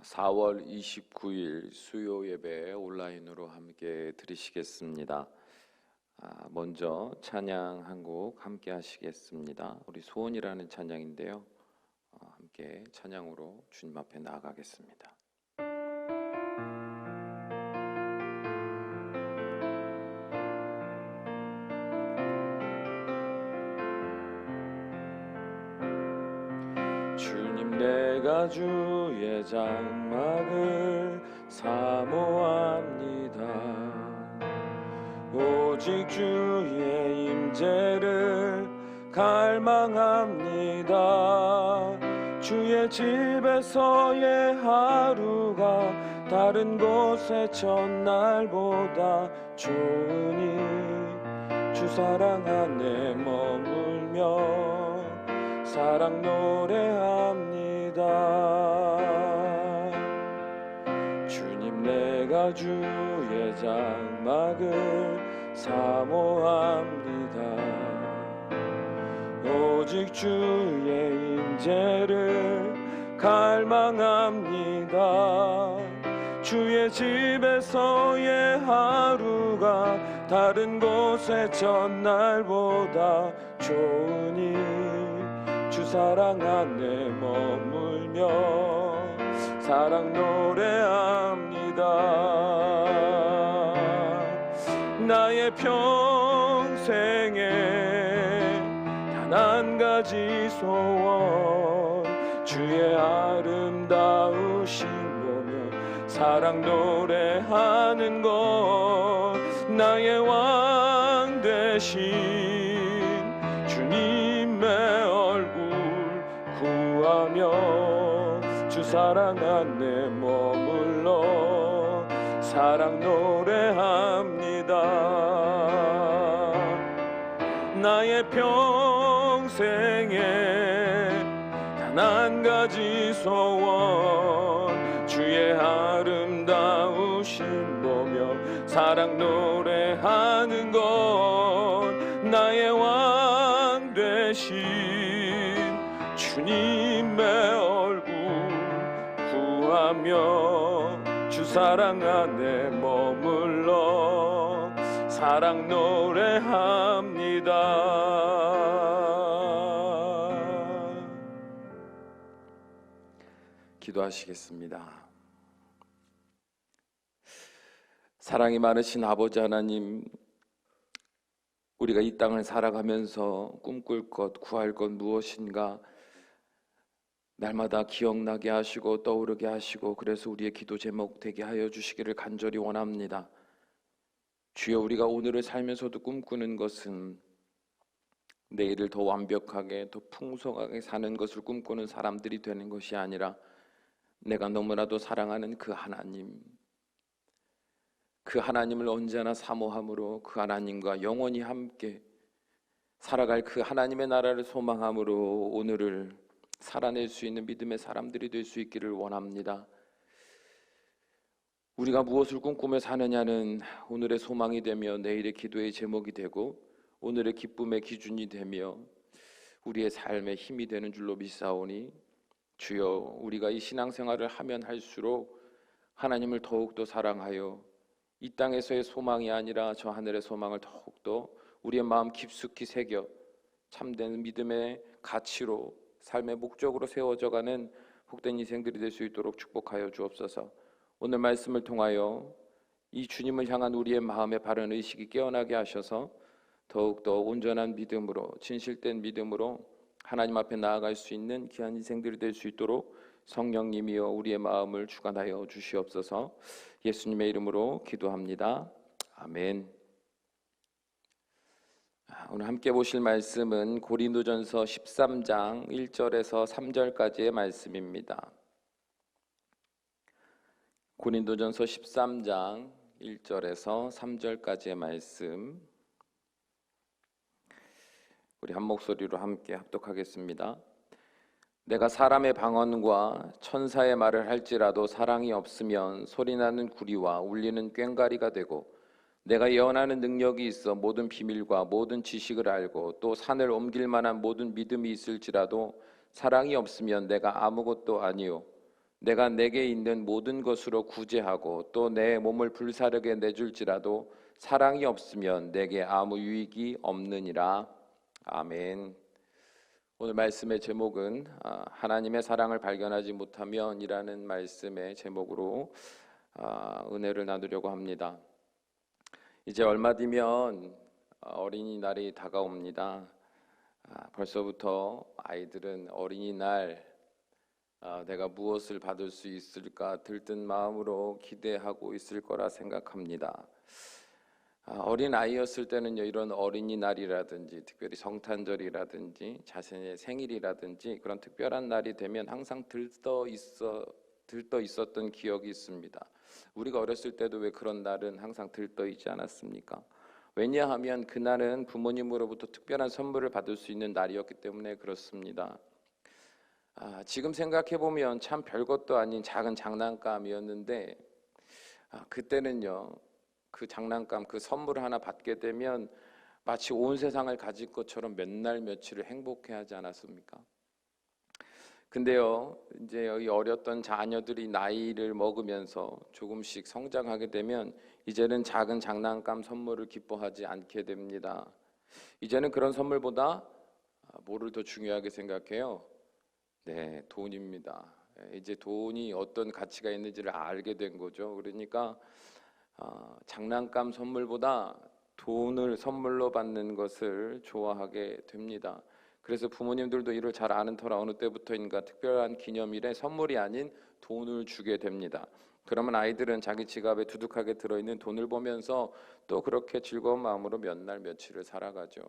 4월 29일 수요 예배 온라인으로 함께 드리시겠습니다. 먼저 찬양 한 곡 함께 하시겠습니다. 우리 소원이라는 찬양인데요. 함께 찬양으로 주님 앞에 나아가겠습니다. 주님, 내가 주의 장막을 사모합니다. 오직 주의 임재를 갈망합니다. 주의 집에서의 하루가 다른 곳의 첫날보다 좋으니 주 사랑 안에 머물며 사랑 노래합니다. 주님, 내가 주의 장막을 사모합니다. 오직 주의 임재를 갈망합니다. 주의 집에서의 하루가 다른 곳의 첫날보다 좋으니 주 사랑 안에 머물며 사랑 노래합니다. 나의 평생에 단 한 가지 소원, 주의 아름다우신 보며 사랑 노래하는 것, 나의 왕 되신 주님의 얼굴 구하며 주 사랑 안에 머물러 사랑 노래합니다. 나의 평생에 단 한 가지 소원, 주의 아름다우신 보며 사랑 노래하는 것, 나의 왕 되신 주님의 얼굴 구하며 주 사랑 안에 머물러 사랑 노래합니다. 기도하시겠습니다. 사랑이 많으신 아버지 하나님, 우리가 이 땅을 살아가면서 꿈꿀 것, 구할 것 무엇인가 날마다 기억나게 하시고 떠오르게 하시고, 그래서 우리의 기도 제목 되게 하여 주시기를 간절히 원합니다. 주여, 우리가 오늘을 살면서도 꿈꾸는 것은 내일을 더 완벽하게, 더 풍성하게 사는 것을 꿈꾸는 사람들이 되는 것이 아니라 내가 너무나도 사랑하는 그 하나님을 언제나 사모함으로 그 하나님과 영원히 함께 살아갈 그 하나님의 나라를 소망함으로 오늘을 살아낼 수 있는 믿음의 사람들이 될 수 있기를 원합니다. 우리가 무엇을 꿈꾸며 사느냐는 오늘의 소망이 되며 내일의 기도의 제목이 되고 오늘의 기쁨의 기준이 되며 우리의 삶의 힘이 되는 줄로 믿사오니, 주여, 우리가 이 신앙생활을 하면 할수록 하나님을 더욱더 사랑하여 이 땅에서의 소망이 아니라 저 하늘의 소망을 더욱더 우리의 마음 깊숙이 새겨 참된 믿음의 가치로 삶의 목적으로 세워져가는 복된 인생들이 될 수 있도록 축복하여 주옵소서. 오늘 말씀을 통하여 이 주님을 향한 우리의 마음의 바른 의식이 깨어나게 하셔서 더욱더 온전한 믿음으로, 진실된 믿음으로 하나님 앞에 나아갈 수 있는 귀한 인생들이 될 수 있도록 성령님이여 우리의 마음을 주관하여 주시옵소서. 예수님의 이름으로 기도합니다. 아멘. 오늘 함께 보실 말씀은 고린도전서 13장 1절에서 3절까지의 말씀입니다. 고린도전서 13장 1절에서 3절까지의 말씀, 우리 한 목소리로 함께 합독하겠습니다. 내가 사람의 방언과 천사의 말을 할지라도 사랑이 없으면 소리나는 구리와 울리는 꽹과리가 되고, 내가 예언하는 능력이 있어 모든 비밀과 모든 지식을 알고 또 산을 옮길 만한 모든 믿음이 있을지라도 사랑이 없으면 내가 아무것도 아니요 내가 내게 있는 모든 것으로 구제하고 또 내 몸을 불사르게 내줄지라도 사랑이 없으면 내게 아무 유익이 없느니라. 아멘. 오늘 말씀의 제목은 하나님의 사랑을 발견하지 못하면이라는 말씀의 제목으로 은혜를 나누려고 합니다. 이제 얼마 뒤면 어린이날이 다가옵니다. 벌써부터 아이들은 어린이날 내가 무엇을 받을 수 있을까 들뜬 마음으로 기대하고 있을 거라 생각합니다. 어린 아이였을 때는요, 이런 어린이날이라든지 특별히 성탄절이라든지 자신의 생일이라든지 그런 특별한 날이 되면 항상 들떠 있었던 기억이 있습니다. 우리가 어렸을 때도 왜 그런 날은 항상 들떠 있지 않았습니까? 왜냐하면 그날은 부모님으로부터 특별한 선물을 받을 수 있는 날이었기 때문에 그렇습니다. 지금 생각해 보면 참 별것도 아닌 작은 장난감이었는데 그때는요, 그 장난감, 그 선물 하나 받게 되면 마치 온 세상을 가질 것처럼 몇 날 며칠을 행복해하지 않았습니까? 근데요, 이제 이 어렸던 자녀들이 나이를 먹으면서 조금씩 성장하게 되면 이제는 작은 장난감 선물을 기뻐하지 않게 됩니다. 이제는 그런 선물보다 뭐를 더 중요하게 생각해요? 네, 돈입니다. 이제 돈이 어떤 가치가 있는지를 알게 된 거죠. 그러니까 장난감 선물보다 돈을 선물로 받는 것을 좋아하게 됩니다. 그래서 부모님들도 이를 잘 아는 터라 어느 때부터인가 특별한 기념일에 선물이 아닌 돈을 주게 됩니다. 그러면 아이들은 자기 지갑에 두둑하게 들어있는 돈을 보면서 또 그렇게 즐거운 마음으로 몇 날 며칠을 살아가죠.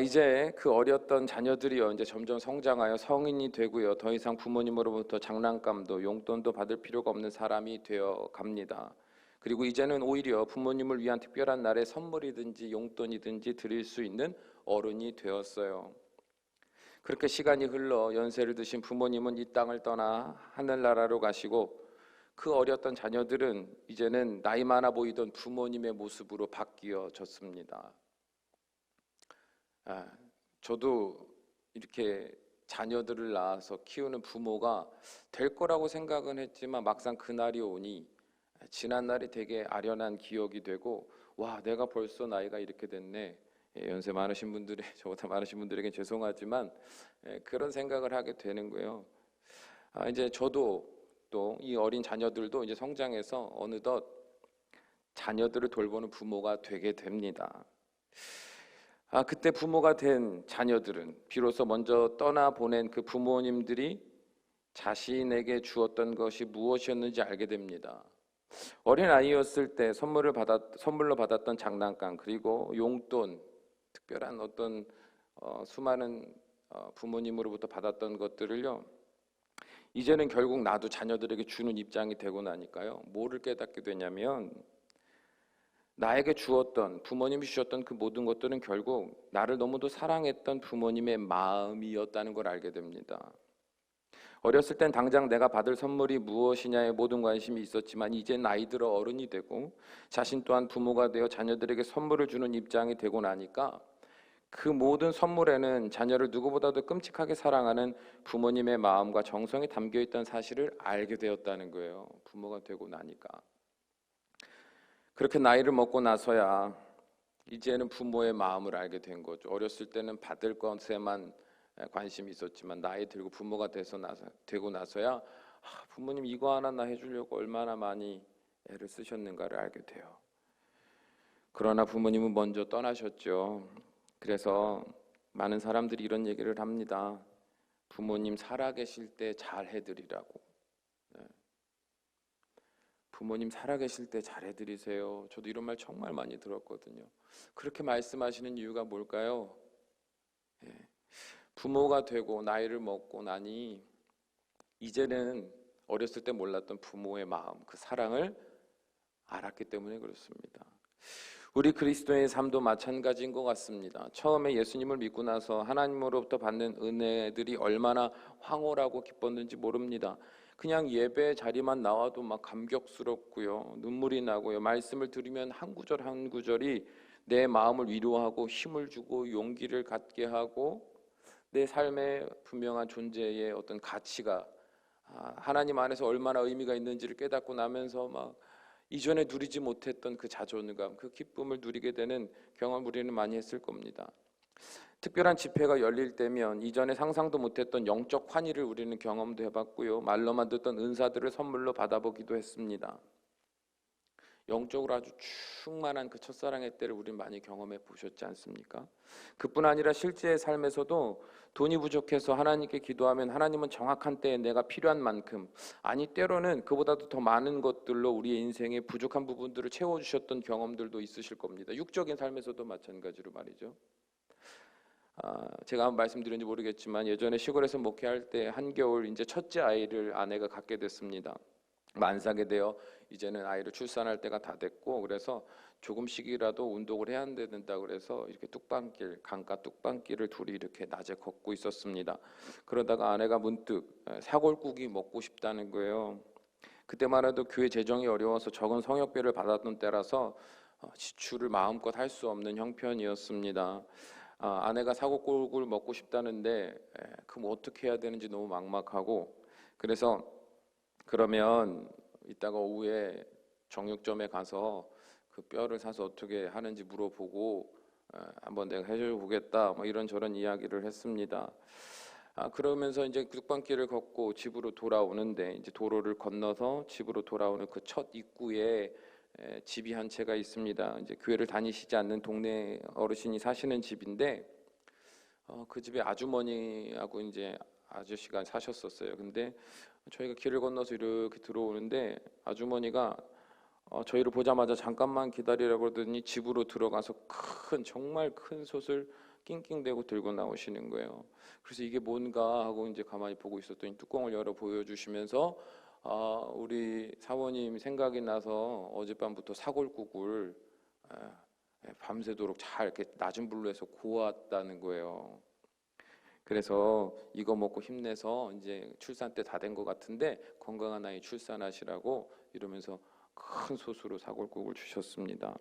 이제 그 어렸던 자녀들이요, 이제 점점 성장하여 성인이 되고요, 더 이상 부모님으로부터 장난감도 용돈도 받을 필요가 없는 사람이 되어 갑니다. 그리고 이제는 오히려 부모님을 위한 특별한 날에 선물이든지 용돈이든지 드릴 수 있는 어른이 되었어요. 그렇게 시간이 흘러 연세를 드신 부모님은 이 땅을 떠나 하늘나라로 가시고 그 어렸던 자녀들은 이제는 나이 많아 보이던 부모님의 모습으로 바뀌어졌습니다. 저도 이렇게 자녀들을 낳아서 키우는 부모가 될 거라고 생각은 했지만 막상 그날이 오니 지난 날이 되게 아련한 기억이 되고, 와, 내가 벌써 나이가 이렇게 됐네. 연세 많으신 분들이 저보다 많으신 분들에게 죄송하지만 그런 생각을 하게 되는 거예요. 이제 저도 또 이 어린 자녀들도 이제 성장해서 어느덧 자녀들을 돌보는 부모가 되게 됩니다. 그때 부모가 된 자녀들은 비로소 먼저 떠나보낸 그 부모님들이 자신에게 주었던 것이 무엇이었는지 알게 됩니다. 어린 아이였을 때 선물로 받았던 장난감, 그리고 용돈, 특별한 어떤 수많은 부모님으로부터 받았던 것들을요, 이제는 결국 나도 자녀들에게 주는 입장이 되고 나니까요, 뭐를 깨닫게 되냐면 나에게 주었던, 부모님이 주셨던 그 모든 것들은 결국 나를 너무도 사랑했던 부모님의 마음이었다는 걸 알게 됩니다. 어렸을 땐 당장 내가 받을 선물이 무엇이냐에 모든 관심이 있었지만 이제 나이 들어 어른이 되고 자신 또한 부모가 되어 자녀들에게 선물을 주는 입장이 되고 나니까 그 모든 선물에는 자녀를 누구보다도 끔찍하게 사랑하는 부모님의 마음과 정성이 담겨있다는 사실을 알게 되었다는 거예요. 부모가 되고 나니까. 그렇게 나이를 먹고 나서야 이제는 부모의 마음을 알게 된 거죠. 어렸을 때는 받을 것에만 관심이 있었지만 나이 들고 부모가 되고 나서야 부모님 이거 하나 나 해주려고 얼마나 많이 애를 쓰셨는가를 알게 돼요. 그러나 부모님은 먼저 떠나셨죠. 그래서 많은 사람들이 이런 얘기를 합니다. 부모님 살아계실 때 잘 해드리라고. 부모님 살아계실 때 잘 해드리세요. 저도 이런 말 정말 많이 들었거든요. 그렇게 말씀하시는 이유가 뭘까요? 부모가 되고 나이를 먹고 나니 이제는 어렸을 때 몰랐던 부모의 마음, 그 사랑을 알았기 때문에 그렇습니다. 우리 그리스도의 삶도 마찬가지인 것 같습니다. 처음에 예수님을 믿고 나서 하나님으로부터 받는 은혜들이 얼마나 황홀하고 기뻤는지 모릅니다. 그냥 예배 자리만 나와도 막 감격스럽고요, 눈물이 나고요, 말씀을 들으면 한 구절 한 구절이 내 마음을 위로하고 힘을 주고 용기를 갖게 하고 내 삶의 분명한 존재의 어떤 가치가 하나님 안에서 얼마나 의미가 있는지를 깨닫고 나면서 막 이전에 누리지 못했던 그 자존감, 그 기쁨을 누리게 되는 경험 우리는 많이 했을 겁니다. 특별한 집회가 열릴 때면 이전에 상상도 못했던 영적 환희를 우리는 경험도 해봤고요. 말로만 듣던 은사들을 선물로 받아보기도 했습니다. 영적으로 아주 충만한 그 첫사랑의 때를 우리는 많이 경험해 보셨지 않습니까? 그뿐 아니라 실제의 삶에서도 돈이 부족해서 하나님께 기도하면 하나님은 정확한 때에 내가 필요한 만큼, 아니 때로는 그보다도 더 많은 것들로 우리의 인생의 부족한 부분들을 채워주셨던 경험들도 있으실 겁니다. 육적인 삶에서도 마찬가지로 말이죠. 제가 한번 말씀드렸는지 모르겠지만 예전에 시골에서 목회할 때 한겨울 이제 첫째 아이를 아내가 갖게 됐습니다. 만삭에 되어 이제는 아이를 출산할 때가 다 됐고, 그래서 조금씩이라도 운동을 해야 된다 그래서 이렇게 뚝방길, 강가 뚝방길을 둘이 이렇게 낮에 걷고 있었습니다. 그러다가 아내가 문득 사골국이 먹고 싶다는 거예요. 그때만 해도 교회 재정이 어려워서 적은 성역비를 받았던 때라서 지출을 마음껏 할 수 없는 형편이었습니다. 아내가 사골국을 먹고 싶다는데 그럼 어떻게 해야 되는지 너무 막막하고, 그래서 그러면 이따가 오후에 정육점에 가서 그 뼈를 사서 어떻게 하는지 물어보고 한번 내가 해줘 보겠다, 뭐 이런저런 이야기를 했습니다. 그러면서 이제 뚝방길을 걷고 집으로 돌아오는데, 이제 도로를 건너서 집으로 돌아오는 그 첫 입구에 집이 한 채가 있습니다. 이제 교회를 다니시지 않는 동네 어르신이 사시는 집인데, 그 집에 아주머니하고 이제 아저씨가 사셨었어요. 근데 저희가 길을 건너서 이렇게 들어오는데 아주머니가 저희를 보자마자 잠깐만 기다리라고 그러더니 집으로 들어가서 정말 큰 솥을 낑낑대고 들고 나오시는 거예요. 그래서 이게 뭔가 하고 이제 가만히 보고 있었더니 뚜껑을 열어 보여주시면서 우리 사모님 생각이 나서 어젯밤부터 사골국을 밤새도록 잘 이렇게 낮은 불로 해서 구웠다는 거예요. 그래서 이거 먹고 힘내서 이제 출산 때 다 된 것 같은데 건강한 아이 출산하시라고 이러면서 큰 솥으로 사골국을 주셨습니다.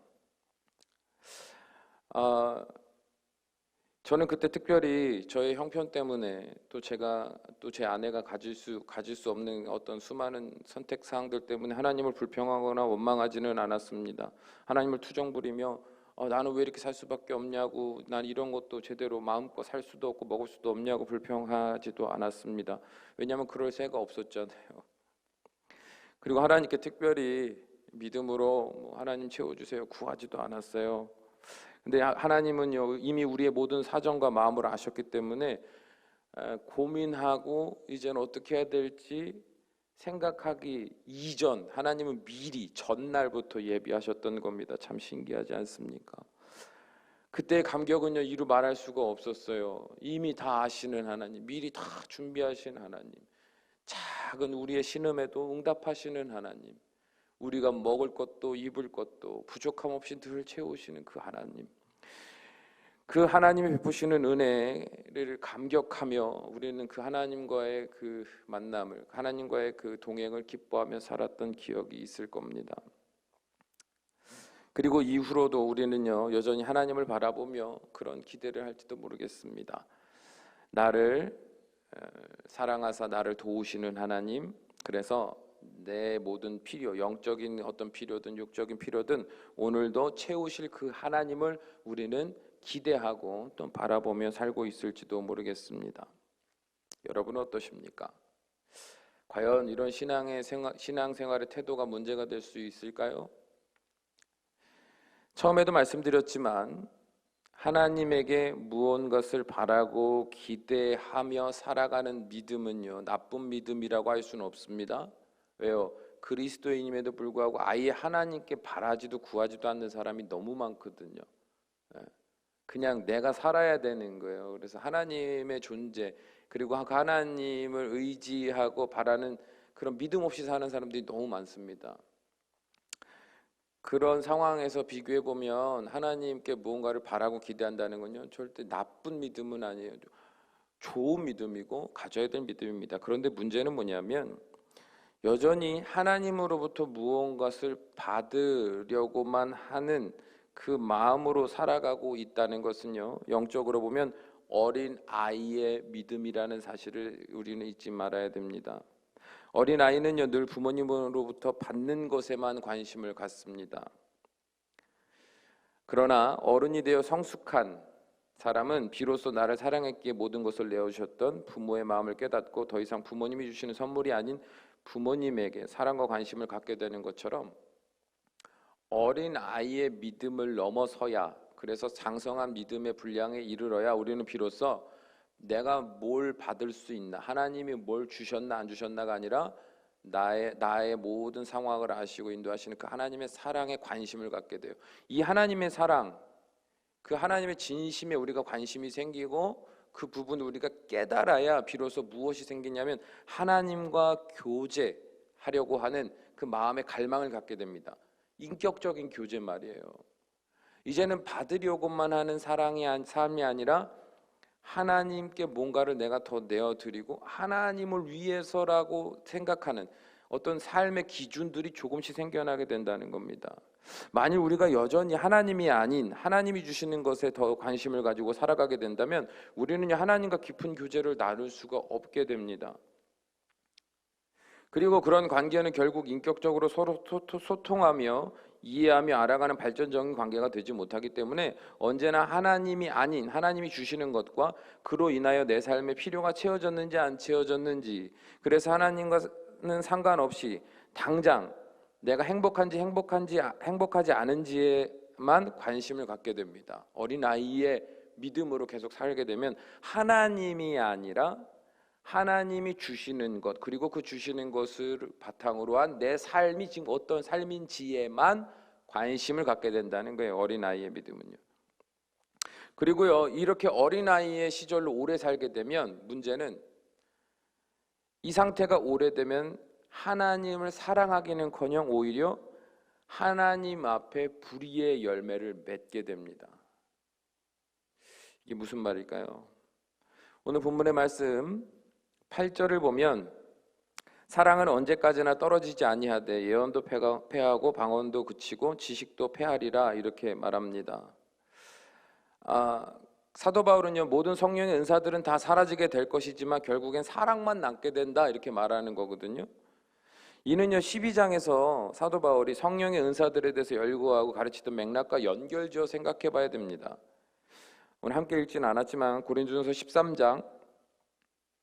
저는 그때 특별히 저의 형편 때문에 또 제가 또 제 아내가 가질 수 없는 어떤 수많은 선택 사항들 때문에 하나님을 불평하거나 원망하지는 않았습니다. 하나님을 투정 부리며 나는 왜 이렇게 살 수밖에 없냐고, 난 이런 것도 제대로 마음껏 살 수도 없고 먹을 수도 없냐고 불평하지도 않았습니다. 왜냐하면 그럴 새가 없었잖아요. 그리고 하나님께 특별히 믿음으로 하나님 채워주세요 구하지도 않았어요. 근데 하나님은요 이미 우리의 모든 사정과 마음을 아셨기 때문에 고민하고 이제는 어떻게 해야 될지 생각하기 이전 하나님은 미리 전날부터 예비하셨던 겁니다. 참 신기하지 않습니까? 그때의 감격은요 이루 말할 수가 없었어요. 이미 다 아시는 하나님, 미리 다 준비하신 하나님, 작은 우리의 신음에도 응답하시는 하나님, 우리가 먹을 것도 입을 것도 부족함 없이 늘 채우시는 그 하나님, 그 하나님이 베푸시는 은혜를 감격하며 우리는 그 하나님과의 그 만남을, 하나님과의 그 동행을 기뻐하며 살았던 기억이 있을 겁니다. 그리고 이후로도 우리는요 여전히 하나님을 바라보며 그런 기대를 할지도 모르겠습니다. 나를 사랑하사 나를 도우시는 하나님, 그래서 내 모든 필요, 영적인 어떤 필요든 육적인 필요든 오늘도 채우실 그 하나님을 우리는 기대하고 또 바라보며 살고 있을지도 모르겠습니다. 여러분은 어떠십니까? 과연 이런 신앙생활의 태도가 문제가 될 수 있을까요? 처음에도 말씀드렸지만 하나님에게 무언가를 바라고 기대하며 살아가는 믿음은요 나쁜 믿음이라고 할 수는 없습니다. 왜요? 그리스도인임에도 불구하고 아예 하나님께 바라지도 구하지도 않는 사람이 너무 많거든요. 그냥 내가 살아야 되는 거예요. 그래서 하나님의 존재, 그리고 하나님을 의지하고 바라는 그런 믿음 없이 사는 사람들이 너무 많습니다. 그런 상황에서 비교해 보면 하나님께 무언가를 바라고 기대한다는 건요 절대 나쁜 믿음은 아니에요. 좋은 믿음이고 가져야 될 믿음입니다. 그런데 문제는 뭐냐면 여전히 하나님으로부터 무언가를 받으려고만 하는 그 마음으로 살아가고 있다는 것은요 영적으로 보면 어린 아이의 믿음이라는 사실을 우리는 잊지 말아야 됩니다. 어린아이는요 늘 부모님으로부터 받는 것에만 관심을 갖습니다. 그러나 어른이 되어 성숙한 사람은 비로소 나를 사랑했기에 모든 것을 내어주셨던 부모의 마음을 깨닫고 더 이상 부모님이 주시는 선물이 아닌 부모님에게 사랑과 관심을 갖게 되는 것처럼, 어린아이의 믿음을 넘어서야, 그래서 장성한 믿음의 분량에 이르러야 우리는 비로소 내가 뭘 받을 수 있나, 하나님이 뭘 주셨나 안 주셨나가 아니라 나의 모든 상황을 아시고 인도하시는 그 하나님의 사랑에 관심을 갖게 돼요. 이 하나님의 사랑, 그 하나님의 진심에 우리가 관심이 생기고 그 부분을 우리가 깨달아야 비로소 무엇이 생기냐면 하나님과 교제하려고 하는 그 마음의 갈망을 갖게 됩니다. 인격적인 교제 말이에요. 이제는 받으려고만 하는 삶이 아니라 하나님께 뭔가를 내가 더 내어드리고 하나님을 위해서라고 생각하는 어떤 삶의 기준들이 조금씩 생겨나게 된다는 겁니다. 만일 우리가 여전히 하나님이 아닌 하나님이 주시는 것에 더 관심을 가지고 살아가게 된다면 우리는 하나님과 깊은 교제를 나눌 수가 없게 됩니다. 그리고 그런 관계는 결국 인격적으로 서로 소통하며 이해하며 알아가는 발전적인 관계가 되지 못하기 때문에 언제나 하나님이 아닌 하나님이 주시는 것과 그로 인하여 내 삶의 필요가 채워졌는지 안 채워졌는지, 그래서 하나님과는 상관없이 당장 내가 행복하지 않은지에만 관심을 갖게 됩니다. 어린아이의 믿음으로 계속 살게 되면 하나님이 아니라 하나님이 주시는 것, 그리고 그 주시는 것을 바탕으로 한 내 삶이 지금 어떤 삶인지에만 관심을 갖게 된다는 거예요. 어린아이의 믿음은요. 그리고요, 이렇게 어린아이의 시절로 오래 살게 되면 문제는 이 상태가 오래되면 하나님을 사랑하기는커녕 오히려 하나님 앞에 불의의 열매를 맺게 됩니다. 이게 무슨 말일까요? 오늘 본문의 말씀 8절을 보면 사랑은 언제까지나 떨어지지 아니하되 예언도 패하고 방언도 그치고 지식도 패하리라, 이렇게 말합니다. 사도 바울은요, 모든 성령의 은사들은 다 사라지게 될 것이지만 결국엔 사랑만 남게 된다, 이렇게 말하는 거거든요. 이는요 12장에서 사도 바울이 성령의 은사들에 대해서 열거하고 가르치던 맥락과 연결지어 생각해 봐야 됩니다. 오늘 함께 읽지는 않았지만 고린도전서 13장,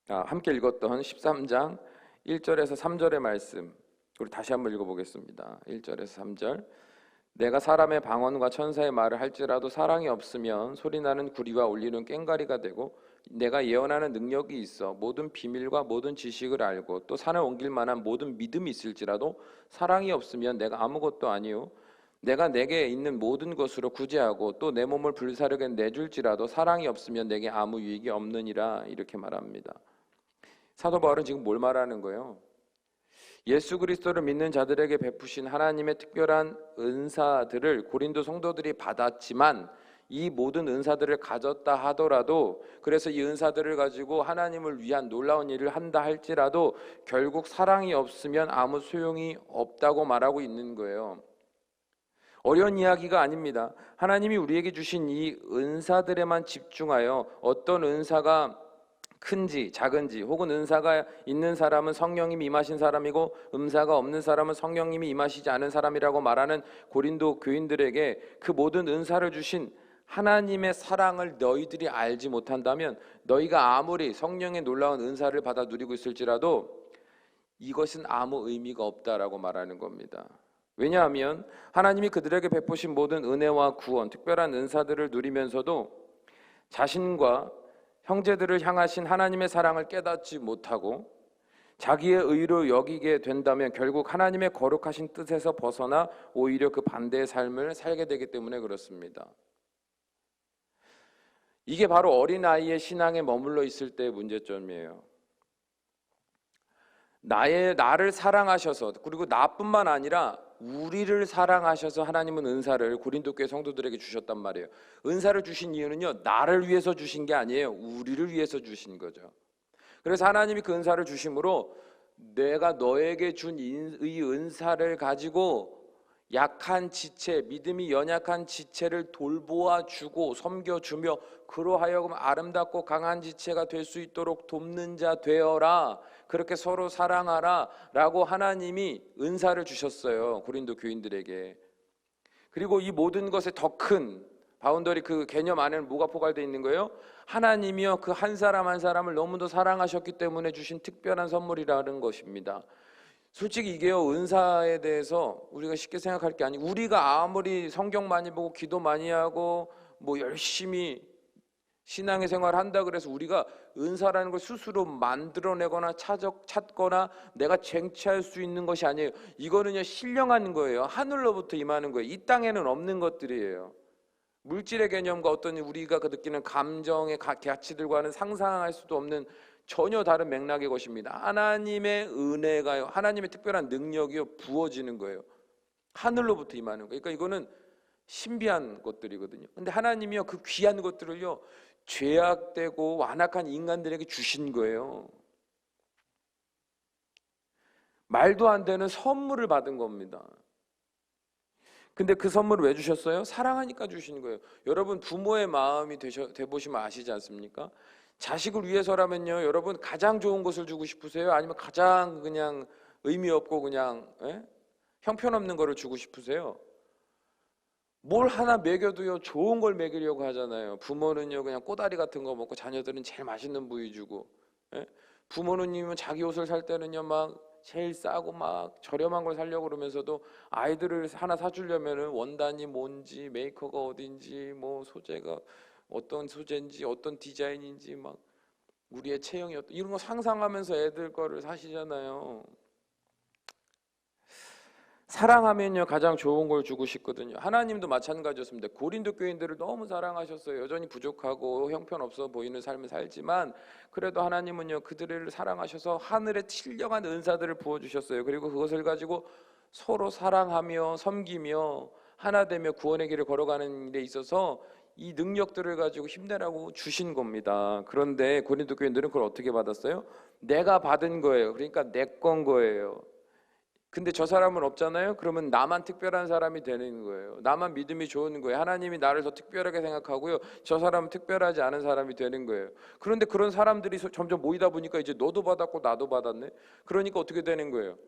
함께 읽었던 13장 1절에서 3절의 말씀 우리 다시 한번 읽어보겠습니다. 1절에서 3절. 내가 사람의 방언과 천사의 말을 할지라도 사랑이 없으면 소리나는 구리와 울리는 꽹과리가 되고, 내가 예언하는 능력이 있어 모든 비밀과 모든 지식을 알고 또 산을 옮길 만한 모든 믿음이 있을지라도 사랑이 없으면 내가 아무것도 아니요 내가 내게 있는 모든 것으로 구제하고 또 내 몸을 불사르게 내줄지라도 사랑이 없으면 내게 아무 유익이 없느니라, 이렇게 말합니다. 사도 바울은 지금 뭘 말하는 거예요? 예수 그리스도를 믿는 자들에게 베푸신 하나님의 특별한 은사들을 고린도 성도들이 받았지만 이 모든 은사들을 가졌다 하더라도, 그래서 이 은사들을 가지고 하나님을 위한 놀라운 일을 한다 할지라도 결국 사랑이 없으면 아무 소용이 없다고 말하고 있는 거예요. 어려운 이야기가 아닙니다. 하나님이 우리에게 주신 이 은사들에만 집중하여 어떤 은사가 큰지 작은지, 혹은 은사가 있는 사람은 성령님이 임하신 사람이고 은사가 없는 사람은 성령님이 임하시지 않은 사람이라고 말하는 고린도 교인들에게 그 모든 은사를 주신 하나님의 사랑을 너희들이 알지 못한다면 너희가 아무리 성령의 놀라운 은사를 받아 누리고 있을지라도 이것은 아무 의미가 없다라고 말하는 겁니다. 왜냐하면 하나님이 그들에게 베푸신 모든 은혜와 구원, 특별한 은사들을 누리면서도 자신과 형제들을 향하신 하나님의 사랑을 깨닫지 못하고 자기의 의로 여기게 된다면 결국 하나님의 거룩하신 뜻에서 벗어나 오히려 그 반대의 삶을 살게 되기 때문에 그렇습니다. 이게 바로 어린아이의 신앙에 머물러 있을 때의 문제점이에요. 나를 사랑하셔서, 그리고 나뿐만 아니라 우리를 사랑하셔서 하나님은 은사를 고린도 교회 성도들에게 주셨단 말이에요. 은사를 주신 이유는요, 나를 위해서 주신 게 아니에요. 우리를 위해서 주신 거죠. 그래서 하나님이 그 은사를 주심으로 내가 너에게 준 이 은사를 가지고 약한 지체, 믿음이 연약한 지체를 돌보아주고 섬겨주며 그로 하여금 아름답고 강한 지체가 될 수 있도록 돕는 자 되어라. 그렇게 서로 사랑하라라고 하나님이 은사를 주셨어요. 고린도 교인들에게. 그리고 이 모든 것에 더 큰 바운더리, 그 개념 안에는 뭐가 포괄되어 있는 거예요? 하나님이요 그 한 사람 한 사람을 너무도 사랑하셨기 때문에 주신 특별한 선물이라는 것입니다. 솔직히 이게요, 은사에 대해서 우리가 쉽게 생각할 게 아니고, 우리가 아무리 성경 많이 보고 기도 많이 하고 뭐 열심히 신앙의 생활을 한다 그래서 우리가 은사라는 걸 스스로 만들어내거나 찾거나 내가 쟁취할 수 있는 것이 아니에요. 이거는요 신령한 거예요. 하늘로부터 임하는 거예요. 이 땅에는 없는 것들이에요. 물질의 개념과 어떤 우리가 그 느끼는 감정의 가치들과는 상상할 수도 없는 전혀 다른 맥락의 것입니다. 하나님의 은혜가요, 하나님의 특별한 능력이요 부어지는 거예요. 하늘로부터 임하는 거예요. 그러니까 이거는 신비한 것들이거든요. 근데 하나님이요 그 귀한 것들을요 죄악되고 완악한 인간들에게 주신 거예요. 말도 안 되는 선물을 받은 겁니다. 근데 그 선물을 왜 주셨어요? 사랑하니까 주신 거예요. 여러분 부모의 마음이 돼보시면 아시지 않습니까? 자식을 위해서라면요 여러분 가장 좋은 것을 주고 싶으세요? 아니면 가장 그냥 의미 없고 그냥 형편없는 거를 주고 싶으세요? 뭘 하나 먹여도요 좋은 걸 먹이려고 하잖아요. 부모는요 그냥 꼬다리 같은 거 먹고 자녀들은 제일 맛있는 부위 주고, 부모님은 자기 옷을 살 때는요 막 제일 싸고 막 저렴한 걸 사려고 그러면서도 아이들을 하나 사주려면은 원단이 뭔지, 메이커가 어딘지, 뭐 소재가 어떤 소재인지, 어떤 디자인인지, 막 우리의 체형이 어떤, 이런 거 상상하면서 애들 거를 사시잖아요. 사랑하면요 가장 좋은 걸 주고 싶거든요. 하나님도 마찬가지였습니다. 고린도 교인들을 너무 사랑하셨어요. 여전히 부족하고 형편없어 보이는 삶을 살지만 그래도 하나님은요 그들을 사랑하셔서 하늘의 신령한 은사들을 부어주셨어요. 그리고 그것을 가지고 서로 사랑하며 섬기며 하나 되며 구원의 길을 걸어가는 데 있어서 이 능력들을 가지고 힘내라고 주신 겁니다. 그런데 고린도 교인들은 그걸 어떻게 받았어요? 내가 받은 거예요. 그러니까 내 건 거예요. 근데 저 사람은 없잖아요. 그러면 나만 특별한 사람이 되는 거예요. 나만 믿음이 좋은 거예요. 하나님이 나를 더 특별하게 생각하고요, 저 사람은 특별하지 않은 사람이 되는 거예요. 그런데 그런 사람들이 점점 모이다 보니까 이제 너도 받았고 나도 받았네. 그러니까 어떻게 되는 거예요?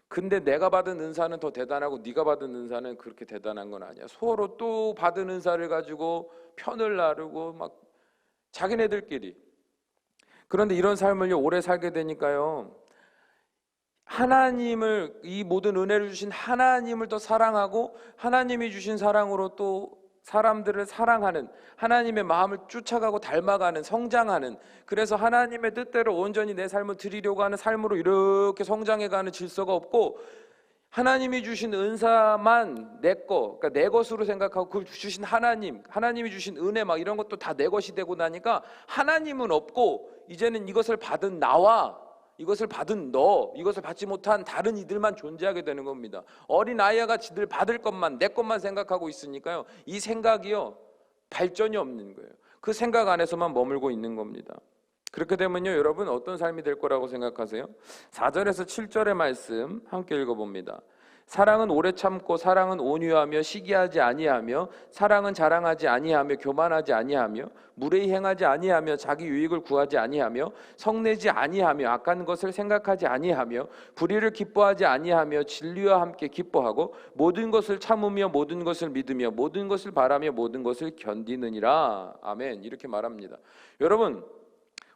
근데 내가 받은 은사는 더 대단하고 네가 받은 은사는 그렇게 대단한 건 아니야. 서로 또 받은 은사를 가지고 편을 나르고 막 자기네들끼리. 그런데 이런 삶을요 오래 살게 되니까요, 하나님을, 이 모든 은혜를 주신 하나님을 더 사랑하고 하나님이 주신 사랑으로 또 사람들을 사랑하는, 하나님의 마음을 쫓아가고 닮아가는, 성장하는, 그래서 하나님의 뜻대로 온전히 내 삶을 드리려고 하는 삶으로 이렇게 성장해가는 질서가 없고, 하나님이 주신 은사만 내 거, 그러니까 내 것으로 생각하고 그걸 주신 하나님, 하나님이 주신 은혜 막 이런 것도 다 내 것이 되고 나니까 하나님은 없고 이제는 이것을 받은 나와 이것을 받은 너, 이것을 받지 못한 다른 이들만 존재하게 되는 겁니다. 어린 아이가 지들 받을 것만, 내 것만 생각하고 있으니까요, 이 생각이요 발전이 없는 거예요. 그 생각 안에서만 머물고 있는 겁니다. 그렇게 되면요 여러분 어떤 삶이 될 거라고 생각하세요? 4절에서 7절의 말씀 함께 읽어봅니다. 사랑은 오래 참고 사랑은 온유하며 시기하지 아니하며 사랑은 자랑하지 아니하며 교만하지 아니하며 무례히 행하지 아니하며 자기 유익을 구하지 아니하며 성내지 아니하며 악한 것을 생각하지 아니하며 불의를 기뻐하지 아니하며 진리와 함께 기뻐하고 모든 것을 참으며 모든 것을 믿으며 모든 것을 바라며 모든 것을 견디느니라. 아멘. 이렇게 말합니다. 여러분,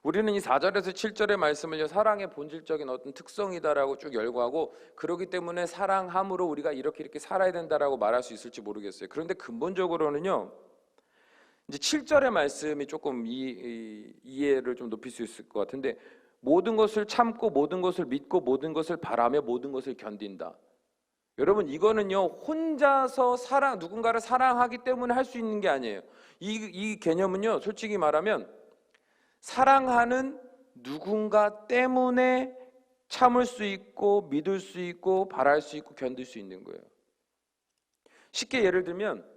우리는 이 4절에서 7절의 말씀을 사랑의 본질적인 어떤 특성이다라고 쭉 열거하고, 그렇기 때문에 사랑함으로 우리가 이렇게 살아야 된다라고 말할 수 있을지 모르겠어요. 그런데 근본적으로는요, 이제 7절의 말씀이 조금 이해를 좀 높일 수 있을 것 같은데, 모든 것을 참고 모든 것을 믿고 모든 것을 바라며 모든 것을 견딘다. 여러분, 이거는요 혼자서 누군가를 사랑하기 때문에 할 수 있는 게 아니에요. 이 개념은요 솔직히 말하면 사랑하는 누군가 때문에 참을 수 있고 믿을 수 있고 바랄 수 있고 견딜 수 있는 거예요. 쉽게 예를 들면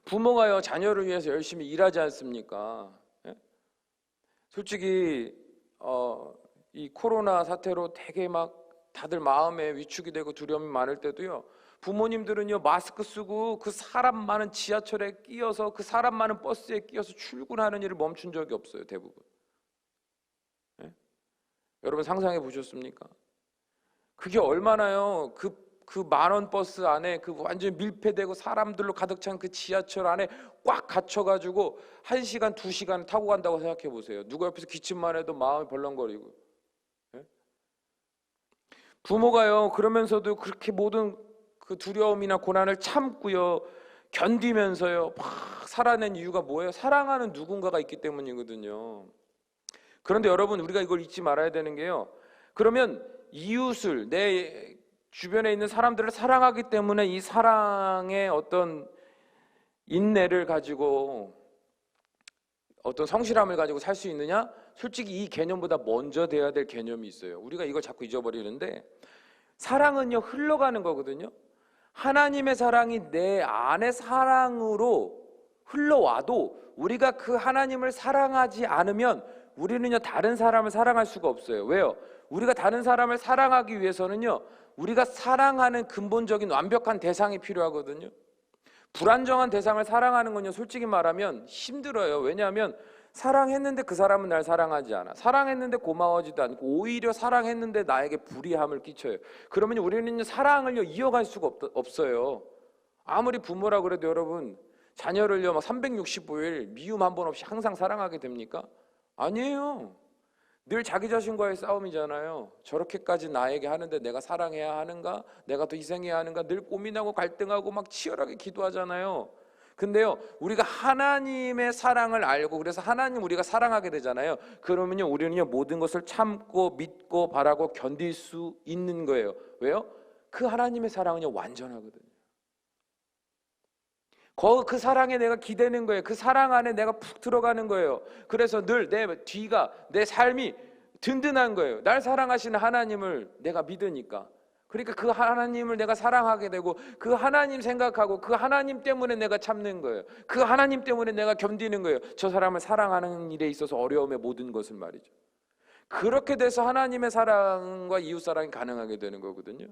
부모가요 자녀를 위해서 열심히 일하지 않습니까? 솔직히 이 코로나 사태로 되게 막 다들 마음에 위축이 되고 두려움이 많을 때도요, 부모님들은요 마스크 쓰고 그 사람 많은 지하철에 끼어서 그 사람 많은 버스에 끼어서 출근하는 일을 멈춘 적이 없어요. 대부분. 여러분 상상해 보셨습니까? 그게 얼마나요? 그 만원 버스 안에 그 완전 밀폐되고 사람들로 가득 찬 그 지하철 안에 꽉 갇혀가지고 1시간, 2시간 타고 간다고 생각해 보세요. 누가 옆에서 기침만 해도 마음이 벌렁거리고. 예? 부모가요, 그러면서도 그렇게 모든 그 두려움이나 고난을 참고요, 견디면서요, 막 살아낸 이유가 뭐예요? 사랑하는 누군가가 있기 때문이거든요. 그런데 여러분, 우리가 이걸 잊지 말아야 되는 게요, 그러면 이웃을, 내 주변에 있는 사람들을 사랑하기 때문에 이 사랑의 어떤 인내를 가지고, 어떤 성실함을 가지고 살 수 있느냐? 솔직히 이 개념보다 먼저 돼야 될 개념이 있어요. 우리가 이걸 자꾸 잊어버리는데, 사랑은요, 흘러가는 거거든요. 하나님의 사랑이 내 안의 사랑으로 흘러와도 우리가 그 하나님을 사랑하지 않으면 우리는요, 다른 사람을 사랑할 수가 없어요. 왜요? 우리가 다른 사람을 사랑하기 위해서는요, 우리가 사랑하는 근본적인 완벽한 대상이 필요하거든요. 불안정한 대상을 사랑하는 건요, 솔직히 말하면 힘들어요. 왜냐하면 사랑했는데 그 사람은 날 사랑하지 않아. 사랑했는데 고마워하지도 않고 오히려 사랑했는데 나에게 불이함을 끼쳐요. 그러면 우리는 사랑을요, 이어갈 수가 없어요. 아무리 부모라 그래도 여러분, 자녀를요 막 365일 미움 한 번 없이 항상 사랑하게 됩니까? 아니에요. 늘 자기 자신과의 싸움이잖아요. 저렇게까지 나에게 하는데 내가 사랑해야 하는가? 내가 더 희생해야 하는가? 늘 고민하고 갈등하고 막 치열하게 기도하잖아요. 근데요, 우리가 하나님의 사랑을 알고 그래서 하나님 우리가 사랑하게 되잖아요. 그러면요, 우리는요 모든 것을 참고 믿고 바라고 견딜 수 있는 거예요. 왜요? 그 하나님의 사랑은요 완전하거든요. 그 사랑에 내가 기대는 거예요. 그 사랑 안에 내가 푹 들어가는 거예요. 그래서 늘 내 뒤가, 내 삶이 든든한 거예요. 날 사랑하시는 하나님을 내가 믿으니까. 그러니까 그 하나님을 내가 사랑하게 되고 그 하나님 생각하고 그 하나님 때문에 내가 참는 거예요. 그 하나님 때문에 내가 견디는 거예요. 저 사람을 사랑하는 일에 있어서 어려움의 모든 것을 말이죠. 그렇게 돼서 하나님의 사랑과 이웃 사랑이 가능하게 되는 거거든요.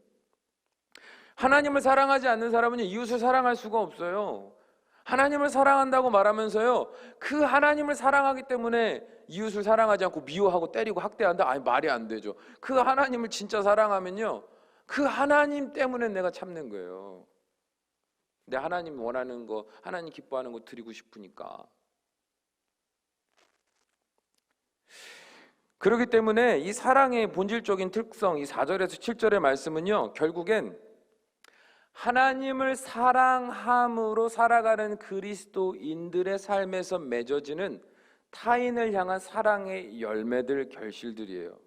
하나님을 사랑하지 않는 사람은 이웃을 사랑할 수가 없어요. 하나님을 사랑한다고 말하면서요, 그 하나님을 사랑하기 때문에 이웃을 사랑하지 않고 미워하고 때리고 학대한다? 아니, 말이 안 되죠. 그 하나님을 진짜 사랑하면요, 그 하나님 때문에 내가 참는 거예요. 내 하나님 원하는 거, 하나님 기뻐하는 거 드리고 싶으니까. 그렇기 때문에 이 사랑의 본질적인 특성, 이 4절에서 7절의 말씀은요, 결국엔 하나님을 사랑함으로 살아가는 그리스도인들의 삶에서 맺어지는 타인을 향한 사랑의 열매들, 결실들이에요.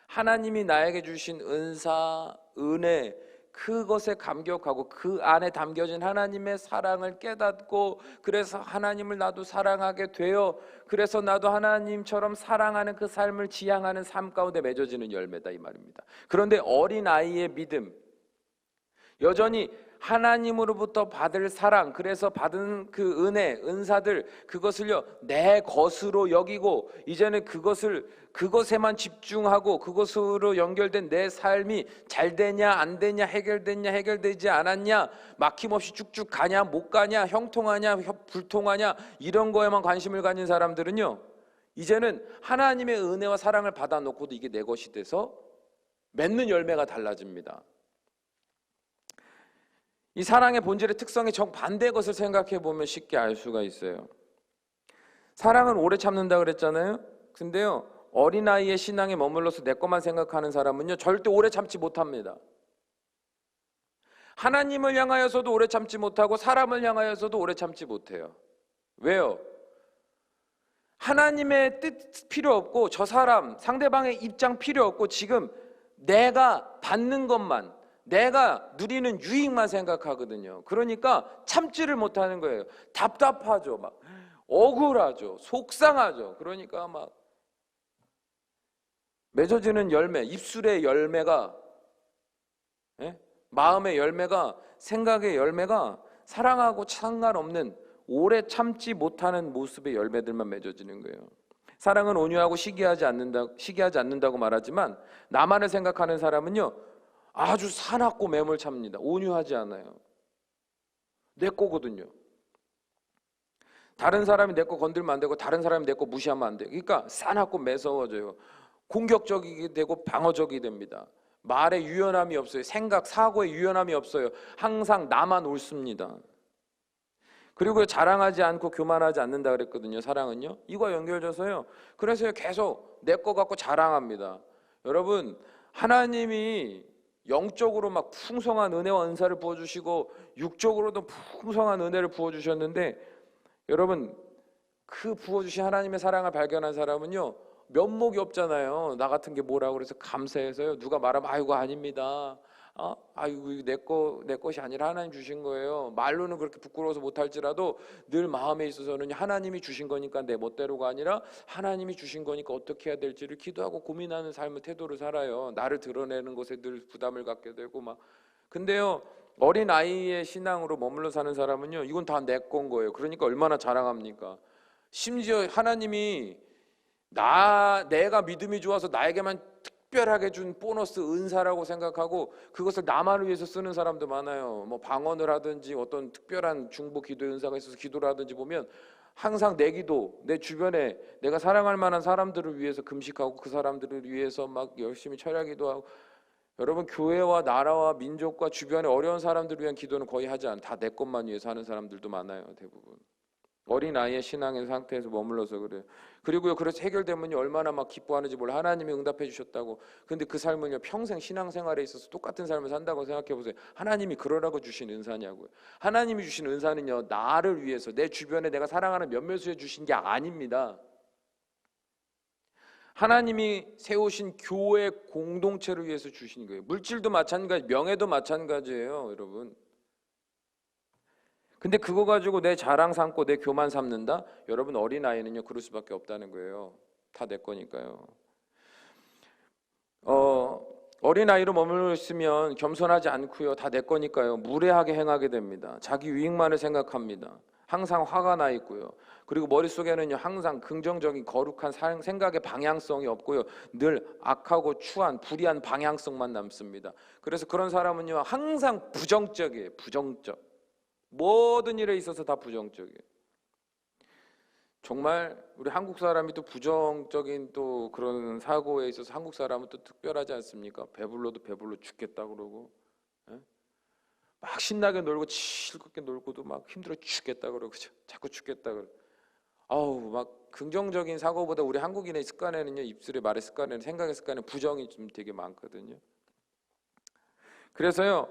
하나님이 나에게 주신 은사, 은혜, 그것에 감격하고 그 안에 담겨진 하나님의 사랑을 깨닫고, 그래서 하나님을 나도 사랑하게 되어, 그래서 나도 하나님처럼 사랑하는 그 삶을 지향하는 삶 가운데 맺어지는 열매다, 이 말입니다. 그런데 어린아이의 믿음, 여전히 하나님으로부터 받을 사랑, 그래서 받은 그 은혜, 은사들, 그것을요 내 것으로 여기고 이제는 그것에만 집중하고 그것으로 연결된 내 삶이 잘 되냐 안 되냐, 해결됐냐 해결되지 않았냐, 막힘없이 쭉쭉 가냐 못 가냐, 형통하냐 불통하냐, 이런 거에만 관심을 가진 사람들은요, 이제는 하나님의 은혜와 사랑을 받아놓고도 이게 내 것이 돼서 맺는 열매가 달라집니다. 이 사랑의 본질의 특성의 정반대의 것을 생각해 보면 쉽게 알 수가 있어요. 사랑은 오래 참는다 그랬잖아요. 근데요, 어린아이의 신앙에 머물러서 내 것만 생각하는 사람은요 절대 오래 참지 못합니다. 하나님을 향하여서도 오래 참지 못하고 사람을 향하여서도 오래 참지 못해요. 왜요? 하나님의 뜻 필요 없고 저 사람, 상대방의 입장 필요 없고 지금 내가 받는 것만, 내가 누리는 유익만 생각하거든요. 그러니까 참지를 못하는 거예요. 답답하죠. 막 억울하죠. 속상하죠. 그러니까 막 맺어지는 열매, 입술의 열매가, 마음의 열매가, 생각의 열매가 사랑하고 상관없는 오래 참지 못하는 모습의 열매들만 맺어지는 거예요. 사랑은 온유하고 시기하지 않는다고 말하지만 나만을 생각하는 사람은요 아주 사납고 매몰찹니다. 온유하지 않아요. 내 거거든요. 다른 사람이 내 거 건들면 안 되고 다른 사람이 내 거 무시하면 안 돼요. 그러니까 사납고 매서워져요. 공격적이게 되고 방어적이 됩니다. 말에 유연함이 없어요. 생각, 사고에 유연함이 없어요. 항상 나만 옳습니다. 그리고 자랑하지 않고 교만하지 않는다 그랬거든요. 사랑은요. 이거 연결져서요. 그래서 계속 내 거 갖고 자랑합니다. 여러분, 하나님이 영적으로 막 풍성한 은혜와 은사를 부어주시고 육적으로도 풍성한 은혜를 부어주셨는데, 여러분, 그 부어주신 하나님의 사랑을 발견한 사람은요, 면목이 없잖아요. 나 같은 게 뭐라고 그래서 감사해서요. 누가 말하면 아이고 아닙니다. 아이고 내 것이 아니라 하나님 주신 거예요. 말로는 그렇게 부끄러워서 못할지라도 늘 마음에 있어서는 하나님이 주신 거니까 내 멋대로가 아니라 하나님이 주신 거니까 어떻게 해야 될지를 기도하고 고민하는 삶의 태도를 살아요. 나를 드러내는 것에 늘 부담을 갖게 되고 막. 근데요, 어린 아이의 신앙으로 머물러 사는 사람은요, 이건 다 내 건 거예요. 그러니까 얼마나 자랑합니까? 심지어 하나님이 내가 믿음이 좋아서 나에게만 특별하게 준 보너스 은사라고 생각하고 그것을 나만을 위해서 쓰는 사람도 많아요. 뭐 방언을 하든지 어떤 특별한 중보 기도의 은사가 있어서 기도를 하든지 보면 항상 내 기도, 내 주변에 내가 사랑할 만한 사람들을 위해서 금식하고 그 사람들을 위해서 막 열심히 철야기도 하고. 여러분, 교회와 나라와 민족과 주변의 어려운 사람들을 위한 기도는 거의 하지 않아요. 다 내 것만 위해서 하는 사람들도 많아요. 대부분 어린아이의 신앙의 상태에서 머물러서 그래요. 그리고요, 그래서 해결되면요 얼마나 막 기뻐하는지 몰라. 하나님이 응답해 주셨다고. 근데 그 삶은요 평생 신앙생활에 있어서 똑같은 삶을 산다고 생각해 보세요. 하나님이 그러라고 주신 은사냐고요. 하나님이 주신 은사는요 나를 위해서, 내 주변에 내가 사랑하는 몇몇을 위해 주신 게 아닙니다. 하나님이 세우신 교회 공동체를 위해서 주신 거예요. 물질도 마찬가지, 명예도 마찬가지예요, 여러분. 근데 그거 가지고 내 자랑 삼고 내 교만 삼는다? 여러분, 어린아이는요 그럴 수밖에 없다는 거예요. 다 내 거니까요. 어린아이로 머물러 있으면 겸손하지 않고요, 다 내 거니까요, 무례하게 행하게 됩니다. 자기 유익만을 생각합니다. 항상 화가 나 있고요. 그리고 머릿속에는요 항상 긍정적인 거룩한 생각의 방향성이 없고요, 늘 악하고 추한 불의한 방향성만 남습니다. 그래서 그런 사람은요 항상 부정적이에요. 부정적. 모든 일에 있어서 다 부정적이에요. 정말 우리 한국 사람이 또 부정적인 또 그런 사고에 있어서 한국 사람은 또 특별하지 않습니까? 배불러도 배불러 죽겠다 그러고, 예? 막 신나게 놀고 즐겁게 놀고도 막 힘들어 죽겠다 그러고, 자꾸 죽겠다 그러고. 아우, 막 긍정적인 사고보다 우리 한국인의 습관에는요, 입술의 말의 습관에는, 생각의 습관에 부정이 좀 되게 많거든요. 그래서요,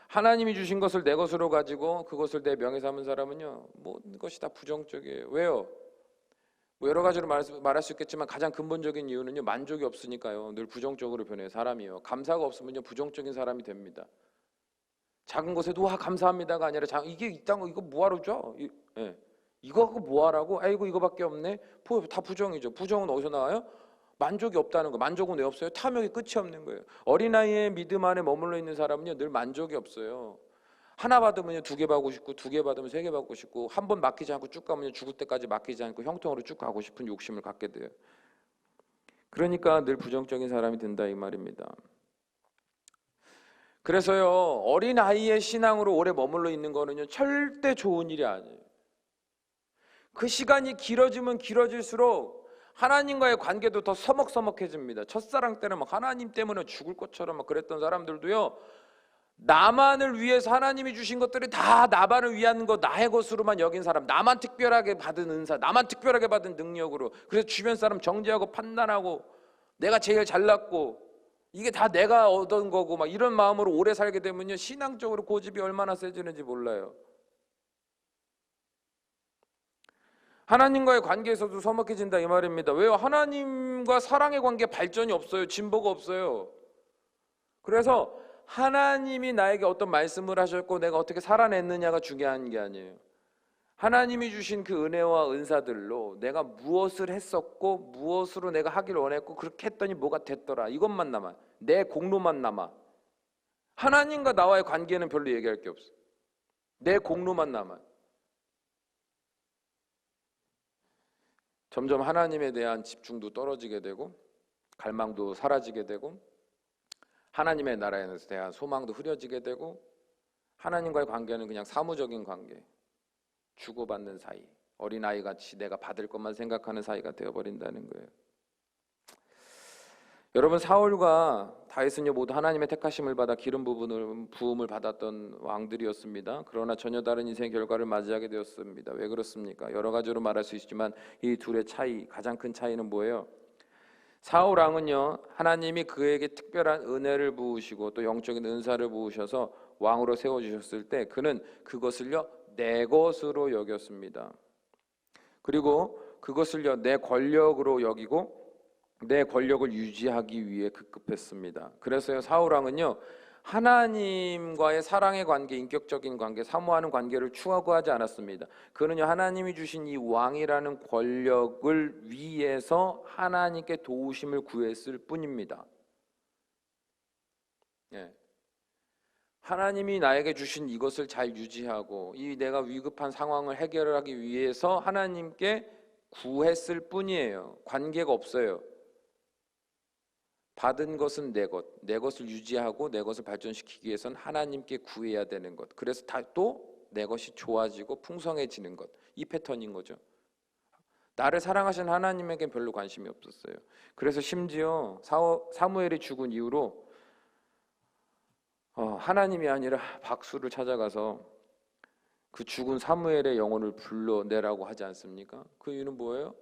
하나님이 주신 것을 내 것으로 가지고 그것을 내 명예 삼은 사람은요 모든 것이 다 부정적이에요. 왜요? 뭐 여러 가지로 말할 수 있겠지만 가장 근본적인 이유는요 만족이 없으니까요. 늘 부정적으로 변해요. 사람이요. 감사가 없으면요 부정적인 사람이 됩니다. 작은 것에도 와 감사합니다가 아니라 이게 있다는 거 이거 뭐하러 줘? 예. 이거 갖고 뭐하라고? 아이고 이거밖에 없네. 다 부정이죠. 부정은 어디서 나와요? 만족이 없다는 거. 만족은 왜 없어요? 탐욕이 끝이 없는 거예요. 어린아이의 믿음 안에 머물러 있는 사람은요 늘 만족이 없어요. 하나 받으면 두 개 받고 싶고, 두 개 받으면 세 개 받고 싶고, 한 번 맡기지 않고 쭉 가면 죽을 때까지 맡기지 않고 형통으로 쭉 가고 싶은 욕심을 갖게 돼요. 그러니까 늘 부정적인 사람이 된다 이 말입니다. 그래서요 어린아이의 신앙으로 오래 머물러 있는 거는요 절대 좋은 일이 아니에요. 그 시간이 길어지면 길어질수록 하나님과의 관계도 더 서먹서먹해집니다. 첫사랑 때는 막 하나님 때문에 죽을 것처럼 막 그랬던 사람들도요 나만을 위해서 하나님이 주신 것들이 다 나만을 위한 것, 나의 것으로만 여긴 사람, 나만 특별하게 받은 은사, 나만 특별하게 받은 능력으로, 그래서 주변 사람 정죄하고 판단하고 내가 제일 잘났고 이게 다 내가 얻은 거고 막 이런 마음으로 오래 살게 되면요 신앙적으로 고집이 얼마나 세지는지 몰라요. 하나님과의 관계에서도 서먹해진다 이 말입니다. 왜요? 하나님과 사랑의 관계 발전이 없어요. 진보가 없어요. 그래서 하나님이 나에게 어떤 말씀을 하셨고 내가 어떻게 살아냈느냐가 중요한 게 아니에요. 하나님이 주신 그 은혜와 은사들로 내가 무엇을 했었고 무엇으로 내가 하길 원했고 그렇게 했더니 뭐가 됐더라, 이것만 남아. 내 공로만 남아. 하나님과 나와의 관계는 별로 얘기할 게 없어. 내 공로만 남아. 점점 하나님에 대한 집중도 떨어지게 되고 갈망도 사라지게 되고 하나님의 나라에 대한 소망도 흐려지게 되고 하나님과의 관계는 그냥 사무적인 관계, 주고받는 사이, 어린아이같이 내가 받을 것만 생각하는 사이가 되어버린다는 거예요. 여러분, 사울과 다윗은요 모두 하나님의 택하심을 받아 기름 부음을 받았던 왕들이었습니다. 그러나 전혀 다른 인생의 결과를 맞이하게 되었습니다. 왜 그렇습니까? 여러 가지로 말할 수 있지만 이 둘의 차이, 가장 큰 차이는 뭐예요? 사울 왕은요 하나님이 그에게 특별한 은혜를 부으시고 또 영적인 은사를 부으셔서 왕으로 세워주셨을 때 그는 그것을요 내 것으로 여겼습니다. 그리고 그것을요 내 권력으로 여기고 내 권력을 유지하기 위해 급급했습니다. 그래서요 사울 왕은요 하나님과의 사랑의 관계, 인격적인 관계, 사모하는 관계를 추구하지 않았습니다. 그는요 하나님이 주신 이 왕이라는 권력을 위해서 하나님께 도우심을 구했을 뿐입니다. 예. 하나님이 나에게 주신 이것을 잘 유지하고 이 내가 위급한 상황을 해결하기 위해서 하나님께 구했을 뿐이에요. 관계가 없어요. 받은 것은 내 것, 내 것을 유지하고 내 것을 발전시키기 위해서는 하나님께 구해야 되는 것. 그래서 또 내 것이 좋아지고 풍성해지는 것. 이 패턴인 거죠. 나를 사랑하신 하나님에겐 별로 관심이 없었어요. 그래서 심지어 사무엘이 죽은 이후로 하나님이 아니라 박수를 찾아가서 그 죽은 사무엘의 영혼을 불러내라고 하지 않습니까? 그 이유는 뭐예요?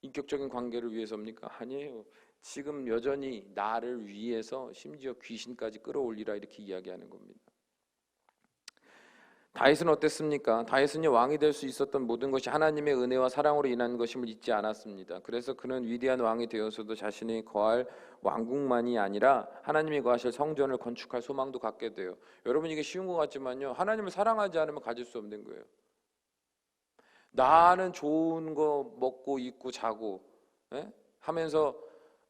인격적인 관계를 위해서입니까? 아니에요. 지금 여전히 나를 위해서 심지어 귀신까지 끌어올리라 이렇게 이야기하는 겁니다. 다윗은 어땠습니까? 다윗은요 왕이 될 수 있었던 모든 것이 하나님의 은혜와 사랑으로 인한 것임을 잊지 않았습니다. 그래서 그는 위대한 왕이 되어서도 자신이 거할 왕국만이 아니라 하나님이 거하실 성전을 건축할 소망도 갖게 돼요. 여러분 이게 쉬운 것 같지만요 하나님을 사랑하지 않으면 가질 수 없는 거예요. 나는 좋은 거 먹고 입고 자고 하면서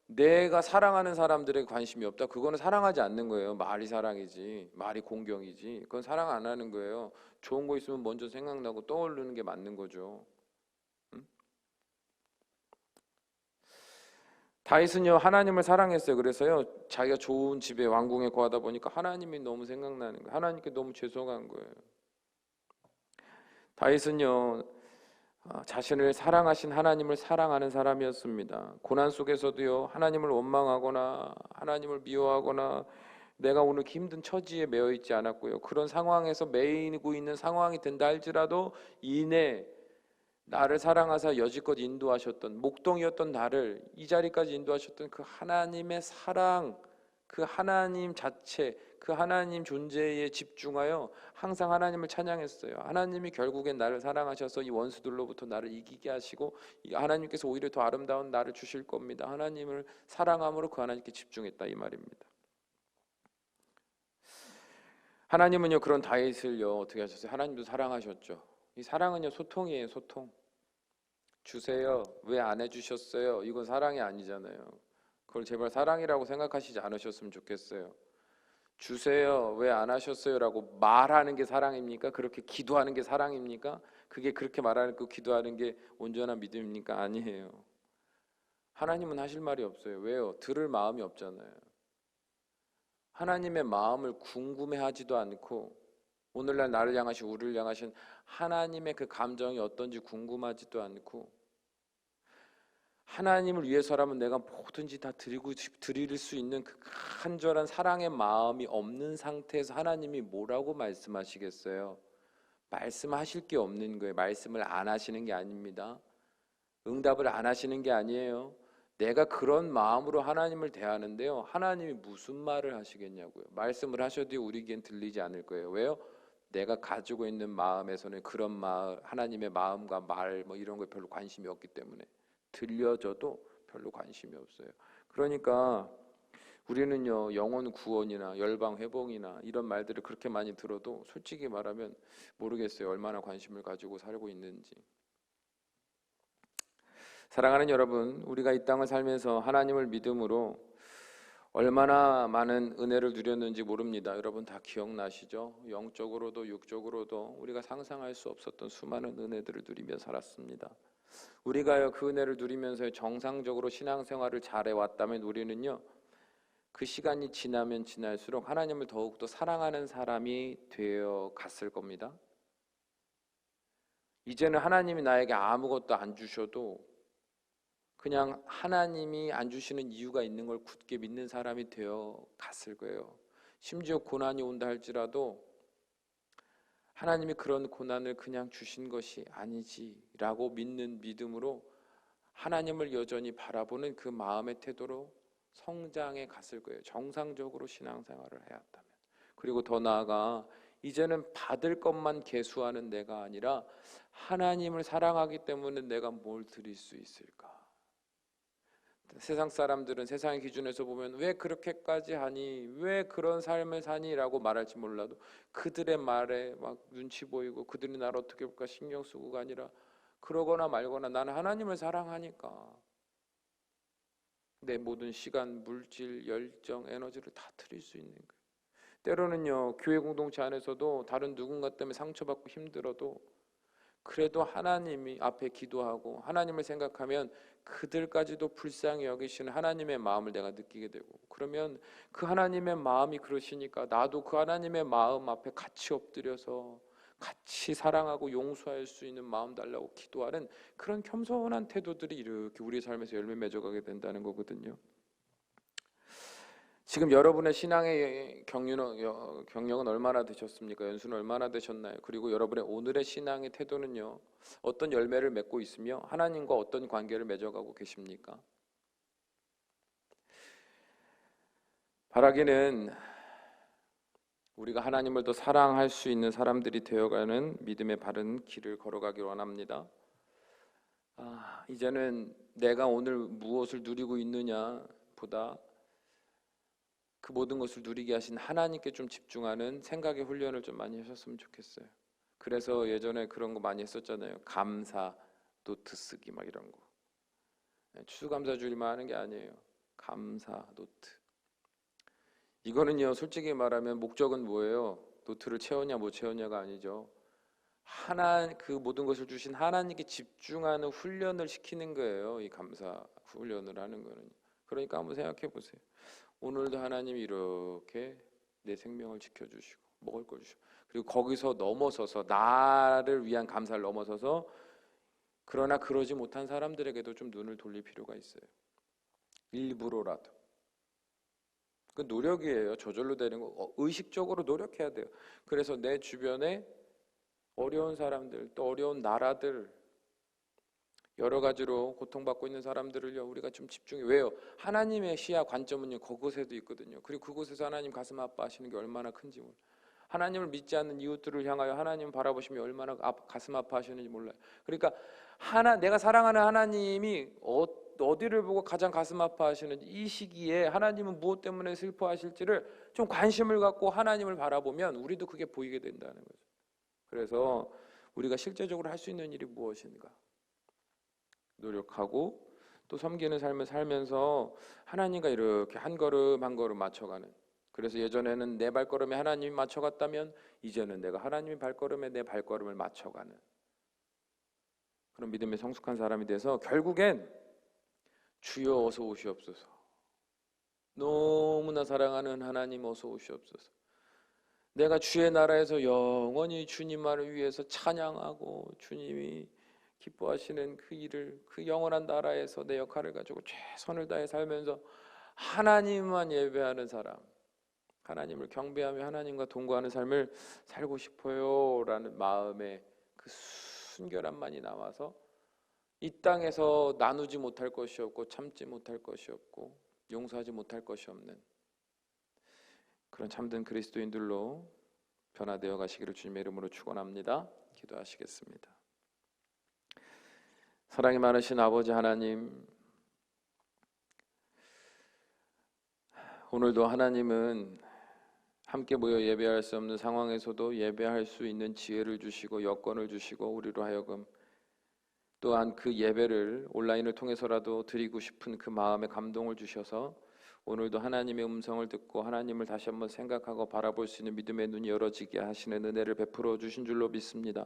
내가 사랑하는 사람들에게 관심이 없다. 그거는 사랑하지 않는 거예요. 말이 사랑이지, 말이 공경이지. 그건 사랑 안 하는 거예요. 좋은 거 있으면 먼저 생각나고 떠오르는 게 맞는 거죠. 응? 다윗은요 하나님을 사랑했어요. 그래서요 자기가 좋은 집에 왕궁에 거하다 보니까 하나님이 너무 생각나는 거예요. 하나님께 너무 죄송한 거예요. 다윗은요 자신을 사랑하신 하나님을 사랑하는 사람이었습니다. 고난 속에서도요 하나님을 원망하거나 하나님을 미워하거나 내가 오늘 힘든 처지에 매여 있지 않았고요. 그런 상황에서 매이고 있는 상황이 된다 할지라도 이내 나를 사랑하사 여지껏 인도하셨던 목동이었던 나를 이 자리까지 인도하셨던 그 하나님의 사랑, 그 하나님 자체, 그 하나님 존재에 집중하여 항상 하나님을 찬양했어요. 하나님이 결국엔 나를 사랑하셔서 이 원수들로부터 나를 이기게 하시고 하나님께서 오히려 더 아름다운 나를 주실 겁니다. 하나님을 사랑함으로 그 하나님께 집중했다 이 말입니다. 하나님은요 그런 다윗을요 어떻게 하셨어요? 하나님도 사랑하셨죠. 이 사랑은요 소통이에요. 소통. 주세요. 왜 안 해주셨어요? 이건 사랑이 아니잖아요. 그걸 제발 사랑이라고 생각하시지 않으셨으면 좋겠어요. 주세요. 왜 안 하셨어요? 라고 말하는 게 사랑입니까? 그렇게 기도하는 게 사랑입니까? 그게 그렇게 말하는 그 기도하는 게 온전한 믿음입니까? 아니에요. 하나님은 하실 말이 없어요. 왜요? 들을 마음이 없잖아요. 하나님의 마음을 궁금해하지도 않고 오늘날 나를 향하신 우리를 향하신 하나님의 그 감정이 어떤지 궁금하지도 않고 하나님을 위해서라면 내가 뭐든지 다 드릴 수 있는 그 간절한 사랑의 마음이 없는 상태에서 하나님이 뭐라고 말씀하시겠어요? 말씀하실 게 없는 거예요. 말씀을 안 하시는 게 아닙니다. 응답을 안 하시는 게 아니에요. 내가 그런 마음으로 하나님을 대하는데요. 하나님이 무슨 말을 하시겠냐고요. 말씀을 하셔도 우리에겐 들리지 않을 거예요. 왜요? 내가 가지고 있는 마음에서는 그런 마음, 하나님의 마음과 말 뭐 이런 거에 별로 관심이 없기 때문에 들려줘도 별로 관심이 없어요. 그러니까 우리는요 영혼 구원이나 열방 회복이나 이런 말들을 그렇게 많이 들어도 솔직히 말하면 모르겠어요. 얼마나 관심을 가지고 살고 있는지. 사랑하는 여러분, 우리가 이 땅을 살면서 하나님을 믿음으로 얼마나 많은 은혜를 누렸는지 모릅니다. 여러분 다 기억나시죠? 영적으로도 육적으로도 우리가 상상할 수 없었던 수많은 은혜들을 누리며 살았습니다. 우리가요 그 은혜를 누리면서 정상적으로 신앙생활을 잘해왔다면 우리는요 그 시간이 지나면 지날수록 하나님을 더욱더 사랑하는 사람이 되어 갔을 겁니다. 이제는 하나님이 나에게 아무것도 안 주셔도 그냥 하나님이 안 주시는 이유가 있는 걸 굳게 믿는 사람이 되어 갔을 거예요. 심지어 고난이 온다 할지라도 하나님이 그런 고난을 그냥 주신 것이 아니지라고 믿는 믿음으로 하나님을 여전히 바라보는 그 마음의 태도로 성장해 갔을 거예요. 정상적으로 신앙생활을 해왔다면. 그리고 더 나아가 이제는 받을 것만 계수하는 내가 아니라 하나님을 사랑하기 때문에 내가 뭘 드릴 수 있을까? 세상 사람들은 세상의 기준에서 보면 왜 그렇게까지 하니? 왜 그런 삶을 사니? 라고 말할지 몰라도 그들의 말에 막 눈치 보이고 그들이 나를 어떻게 볼까 신경 쓰고가 아니라 그러거나 말거나 나는 하나님을 사랑하니까 내 모든 시간, 물질, 열정, 에너지를 다 드릴 수 있는 거예요. 때로는요, 교회 공동체 안에서도 다른 누군가 때문에 상처받고 힘들어도 그래도 하나님이 앞에 기도하고 하나님을 생각하면 그들까지도 불쌍히 여기시는 하나님의 마음을 내가 느끼게 되고, 그러면 그 하나님의 마음이 그러시니까 나도 그 하나님의 마음 앞에 같이 엎드려서 같이 사랑하고 용서할 수 있는 마음 달라고 기도하는 그런 겸손한 태도들이 이렇게 우리 삶에서 열매 맺어가게 된다는 거거든요. 지금 여러분의 신앙의 경력은 얼마나 되셨습니까? 연수는 얼마나 되셨나요? 그리고 여러분의 오늘의 신앙의 태도는요, 어떤 열매를 맺고 있으며 하나님과 어떤 관계를 맺어가고 계십니까? 바라기는 우리가 하나님을 더 사랑할 수 있는 사람들이 되어가는 믿음의 바른 길을 걸어가길 원합니다. 이제는 내가 오늘 무엇을 누리고 있느냐 보다 그 모든 것을 누리게 하신 하나님께 좀 집중하는 생각의 훈련을 좀 많이 하셨으면 좋겠어요. 그래서 예전에 그런 거 많이 했었잖아요. 감사 노트 쓰기 막 이런 거. 추수감사주일만 하는 게 아니에요. 감사 노트. 이거는요, 솔직히 말하면 목적은 뭐예요? 노트를 채웠냐 못 채웠냐가 아니죠. 그 모든 것을 주신 하나님께 집중하는 훈련을 시키는 거예요. 이 감사 훈련을 하는 거는. 그러니까 한번 생각해 보세요. 오늘도 하나님이 이렇게 내 생명을 지켜주시고 먹을 걸 주시고, 그리고 거기서 넘어서서 나를 위한 감사를 넘어서서 그러나 그러지 못한 사람들에게도 좀 눈을 돌릴 필요가 있어요. 일부러라도. 그 노력이에요. 저절로 되는 거. 의식적으로 노력해야 돼요. 그래서 내 주변에 어려운 사람들, 또 어려운 나라들, 여러 가지로 고통받고 있는 사람들을요, 우리가 좀 집중해. 왜요? 하나님의 시야 관점은요, 그곳에도 있거든요. 그리고 그곳에서 하나님 가슴 아파하시는 게 얼마나 큰지 몰라요. 하나님을 믿지 않는 이웃들을 향하여 하나님 바라보시면 얼마나 가슴 아파하시는지 몰라요. 그러니까 내가 사랑하는 하나님이 어디를 보고 가장 가슴 아파하시는지, 이 시기에 하나님은 무엇 때문에 슬퍼하실지를 좀 관심을 갖고 하나님을 바라보면 우리도 그게 보이게 된다는 거죠. 그래서 우리가 실제적으로 할 수 있는 일이 무엇인가? 노력하고 또 섬기는 삶을 살면서 하나님과 이렇게 한 걸음 한 걸음 맞춰가는, 그래서 예전에는 내 발걸음에 하나님이 맞춰갔다면 이제는 내가 하나님의 발걸음에 내 발걸음을 맞춰가는 그런 믿음의 성숙한 사람이 돼서 결국엔 주여 어서 오시옵소서, 너무나 사랑하는 하나님 어서 오시옵소서, 내가 주의 나라에서 영원히 주님만을 위해서 찬양하고 주님이 기뻐하시는 그 일을, 그 영원한 나라에서 내 역할을 가지고 최선을 다해 살면서 하나님만 예배하는 사람, 하나님을 경배하며 하나님과 동거하는 삶을 살고 싶어요 라는 마음의 그 순결함만이 남아서 이 땅에서 나누지 못할 것이 없고 참지 못할 것이 없고 용서하지 못할 것이 없는 그런 참된 그리스도인들로 변화되어 가시기를 주님의 이름으로 축원합니다. 기도하시겠습니다. 사랑이 많으신 아버지 하나님, 오늘도 하나님은 함께 모여 예배할 수 없는 상황에서도 예배할 수 있는 지혜를 주시고 여건을 주시고 우리로 하여금 또한 그 예배를 온라인을 통해서라도 드리고 싶은 그 마음의 감동을 주셔서 오늘도 하나님의 음성을 듣고 하나님을 다시 한번 생각하고 바라볼 수 있는 믿음의 눈이 열어지게 하시는 은혜를 베풀어 주신 줄로 믿습니다.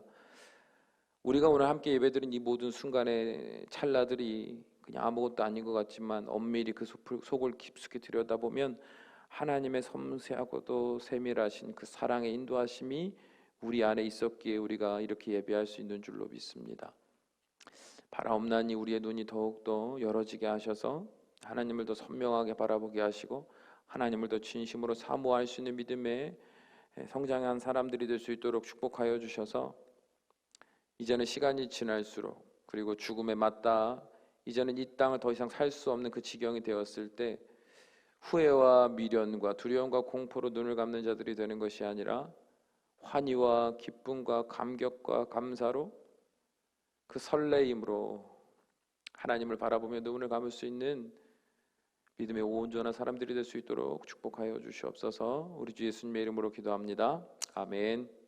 우리가 오늘 함께 예배드린 이 모든 순간의 찰나들이 그냥 아무것도 아닌 것 같지만 엄밀히 그 속을 깊숙이 들여다보면 하나님의 섬세하고도 세밀하신 그 사랑의 인도하심이 우리 안에 있었기에 우리가 이렇게 예배할 수 있는 줄로 믿습니다. 바라옵나니 우리의 눈이 더욱더 열어지게 하셔서 하나님을 더 선명하게 바라보게 하시고 하나님을 더 진심으로 사모할 수 있는 믿음의 성장한 사람들이 될 수 있도록 축복하여 주셔서 이제는 시간이 지날수록 그리고 죽음에 맞다 이제는 이 땅을 더 이상 살 수 없는 그 지경이 되었을 때 후회와 미련과 두려움과 공포로 눈을 감는 자들이 되는 것이 아니라 환희와 기쁨과 감격과 감사로 그 설레임으로 하나님을 바라보며 눈을 감을 수 있는 믿음의 온전한 사람들이 될 수 있도록 축복하여 주시옵소서. 우리 주 예수님의 이름으로 기도합니다. 아멘.